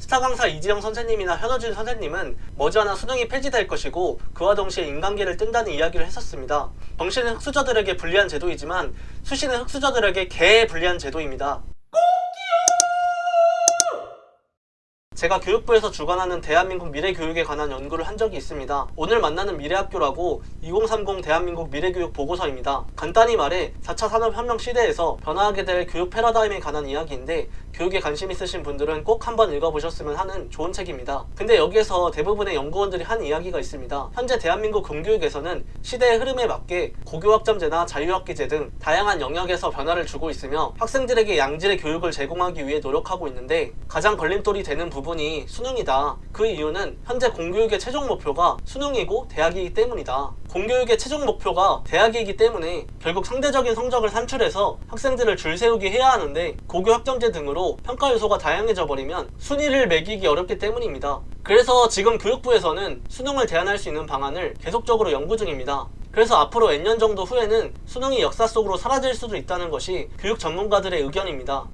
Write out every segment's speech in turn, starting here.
스타 강사 이지영 선생님이나 현어준 선생님은 머지않아 수능이 폐지될 것이고 그와 동시에 인간계를 뜬다는 이야기를 했었습니다. 정시는 흑수저들에게 불리한 제도이지만 수시는 흑수저들에게 개 불리한 제도입니다. 제가 교육부에서 주관하는 대한민국 미래교육에 관한 연구를 한 적이 있습니다. 오늘 만나는 미래학교라고 2030 대한민국 미래교육 보고서입니다. 간단히 말해 4차 산업혁명 시대에서 변화하게 될 교육 패러다임에 관한 이야기인데 교육에 관심 있으신 분들은 꼭 한번 읽어보셨으면 하는 좋은 책입니다. 근데 여기에서 대부분의 연구원들이 한 이야기가 있습니다. 현재 대한민국 공교육에서는 시대의 흐름에 맞게 고교학점제나 자유학기제 등 다양한 영역에서 변화를 주고 있으며 학생들에게 양질의 교육을 제공하기 위해 노력하고 있는데 가장 걸림돌이 되는 부분이 수능이다. 그 이유는 현재 공교육의 최종 목표가 수능이고 대학이기 때문이다. 공교육의 최종 목표가 대학이기 때문에 결국 상대적인 성적을 산출해서 학생들을 줄 세우게 해야 하는데 고교 학점제 등으로 평가 요소가 다양해져 버리면 순위를 매기기 어렵기 때문입니다. 그래서 지금 교육부에서는 수능을 대안할 수 있는 방안을 계속적으로 연구 중입니다. 그래서 앞으로 N년 정도 후에는 수능이 역사 속으로 사라질 수도 있다는 것이 교육 전문가들의 의견입니다.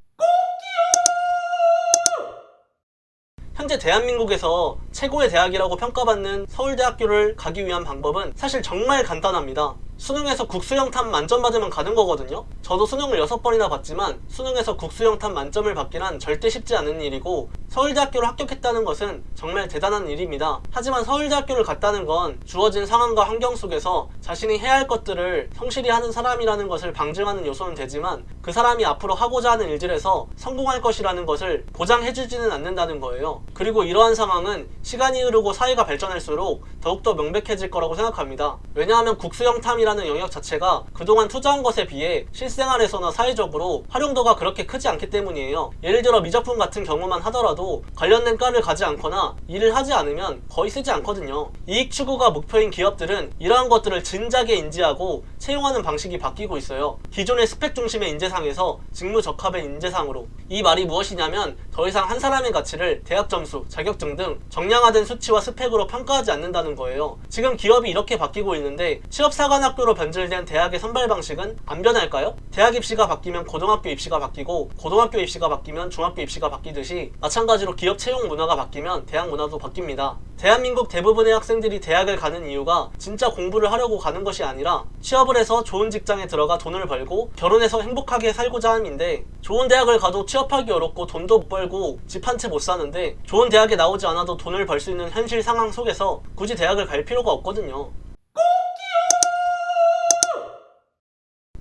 현재 대한민국에서 최고의 대학이라고 평가받는 서울대학교를 가기 위한 방법은 사실 정말 간단합니다. 수능에서 국수영탐 만점 받으면 가는 거거든요. 저도 수능을 6번이나 봤지만 수능에서 국수영탐 만점을 받기란 절대 쉽지 않은 일이고 서울대학교를 합격했다는 것은 정말 대단한 일입니다. 하지만 서울대학교를 갔다는 건 주어진 상황과 환경 속에서 자신이 해야 할 것들을 성실히 하는 사람이라는 것을 방증하는 요소는 되지만 그 사람이 앞으로 하고자 하는 일들에서 성공할 것이라는 것을 보장해주지는 않는다는 거예요. 그리고 이러한 상황은 시간이 흐르고 사회가 발전할수록 더욱더 명백해질 거라고 생각합니다. 왜냐하면 국수영탐이라는 영역 자체가 그동안 투자한 것에 비해 실생활에서나 사회적으로 활용도가 그렇게 크지 않기 때문이에요. 예를 들어 미적분 같은 경우만 하더라도 관련된 과를 가지 않거나 일을 하지 않으면 거의 쓰지 않거든요. 이익 추구가 목표인 기업들은 이러한 것들을 진작에 인지하고 채용하는 방식이 바뀌고 있어요. 기존의 스펙 중심의 인재상에서 직무 적합의 인재상으로. 이 말이 무엇이냐면 더 이상 한 사람의 가치를 대학 점수, 자격증 등 정량화된 수치와 스펙으로 평가하지 않는다는 거예요. 지금 기업이 이렇게 바뀌고 있는데 취업사관학교로 변질된 대학의 선발 방식은 안 변할까요? 대학 입시가 바뀌면 고등학교 입시가 바뀌고 고등학교 입시가 바뀌면 중학교 입시가 바뀌듯이 마찬가지로 기업 채용 문화가 바뀌면 대학 문화도 바뀝니다. 대한민국 대부분의 학생들이 대학을 가는 이유가 진짜 공부를 하려고 가는 것이 아니라 취업을 해서 좋은 직장에 들어가 돈을 벌고 결혼해서 행복하게 살고자 함인데 좋은 대학을 가도 취업하기 어렵고 돈도 못 벌고 집 한 채 못 사는데 좋은 대학에 나오지 않아도 돈을 벌 수 있는 현실 상황 속에서 굳이 대학을 갈 필요가 없거든요.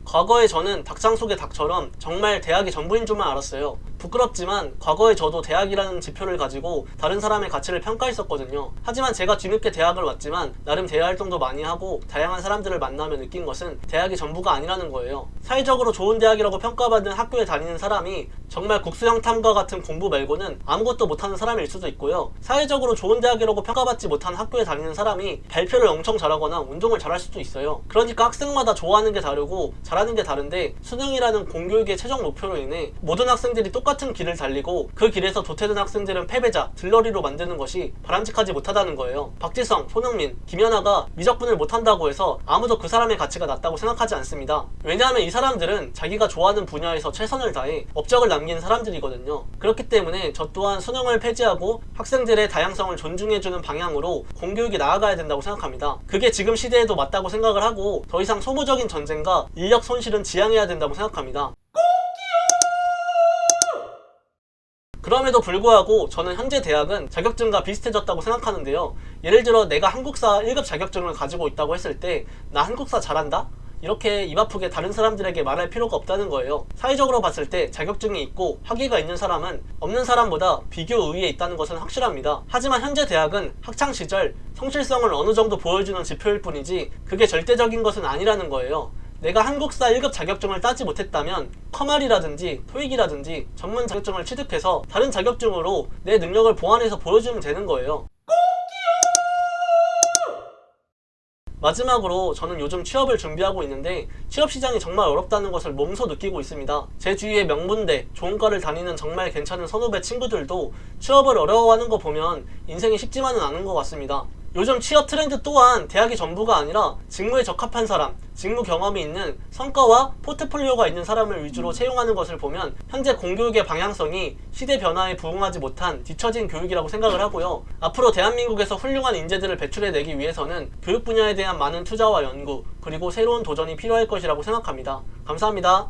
과거에 저는 닭장 속의 닭처럼 정말 대학이 전부인 줄만 알았어요. 부끄럽지만 과거에 저도 대학이라는 지표를 가지고 다른 사람의 가치를 평가했었거든요. 하지만 제가 뒤늦게 대학을 왔지만 나름 대외 활동도 많이 하고 다양한 사람들을 만나며 느낀 것은 대학이 전부가 아니라는 거예요. 사회적으로 좋은 대학이라고 평가받는 학교에 다니는 사람이 정말 국수영탐과 같은 공부 말고는 아무것도 못하는 사람일 수도 있고요. 사회적으로 좋은 대학이라고 평가받지 못한 학교에 다니는 사람이 발표를 엄청 잘하거나 운동을 잘할 수도 있어요. 그러니까 학생마다 좋아하는 게 다르고 잘하는 게 다른데 수능이라는 공교육의 최종 목표로 인해 모든 학생들이 똑같은 길을 달리고 그 길에서 도태된 학생들은 패배자, 들러리로 만드는 것이 바람직하지 못하다는 거예요. 박지성, 손흥민, 김연아가 미적분을 못한다고 해서 아무도 그 사람의 가치가 낮다고 생각하지 않습니다. 왜냐하면 이 사람들은 자기가 좋아하는 분야에서 최선을 다해 업적을 남긴 사람들이거든요. 그렇기 때문에 저 또한 수능을 폐지하고 학생들의 다양성을 존중해주는 방향으로 공교육이 나아가야 된다고 생각합니다. 그게 지금 시대에도 맞다고 생각을 하고 더 이상 소모적인 전쟁과 인력 손실은 지양해야 된다고 생각합니다. 그럼에도 불구하고 저는 현재 대학은 자격증과 비슷해졌다고 생각하는데요. 예를 들어 내가 한국사 1급 자격증을 가지고 있다고 했을 때 나 한국사 잘한다? 이렇게 입 아프게 다른 사람들에게 말할 필요가 없다는 거예요. 사회적으로 봤을 때 자격증이 있고 학위가 있는 사람은 없는 사람보다 비교 우위에 있다는 것은 확실합니다. 하지만 현재 대학은 학창시절 성실성을 어느 정도 보여주는 지표일 뿐이지 그게 절대적인 것은 아니라는 거예요. 내가 한국사 1급 자격증을 따지 못했다면 커말이라든지 토익이라든지 전문 자격증을 취득해서 다른 자격증으로 내 능력을 보완해서 보여주면 되는 거예요. 마지막으로 저는 요즘 취업을 준비하고 있는데 취업시장이 정말 어렵다는 것을 몸소 느끼고 있습니다. 제 주위에 명문대, 좋은 과를 다니는 정말 괜찮은 선후배 친구들도 취업을 어려워하는 거 보면 인생이 쉽지만은 않은 것 같습니다. 요즘 취업 트렌드 또한 대학이 전부가 아니라 직무에 적합한 사람, 직무 경험이 있는 성과와 포트폴리오가 있는 사람을 위주로 채용하는 것을 보면 현재 공교육의 방향성이 시대 변화에 부응하지 못한 뒤처진 교육이라고 생각을 하고요. 앞으로 대한민국에서 훌륭한 인재들을 배출해내기 위해서는 교육 분야에 대한 많은 투자와 연구, 그리고 새로운 도전이 필요할 것이라고 생각합니다. 감사합니다.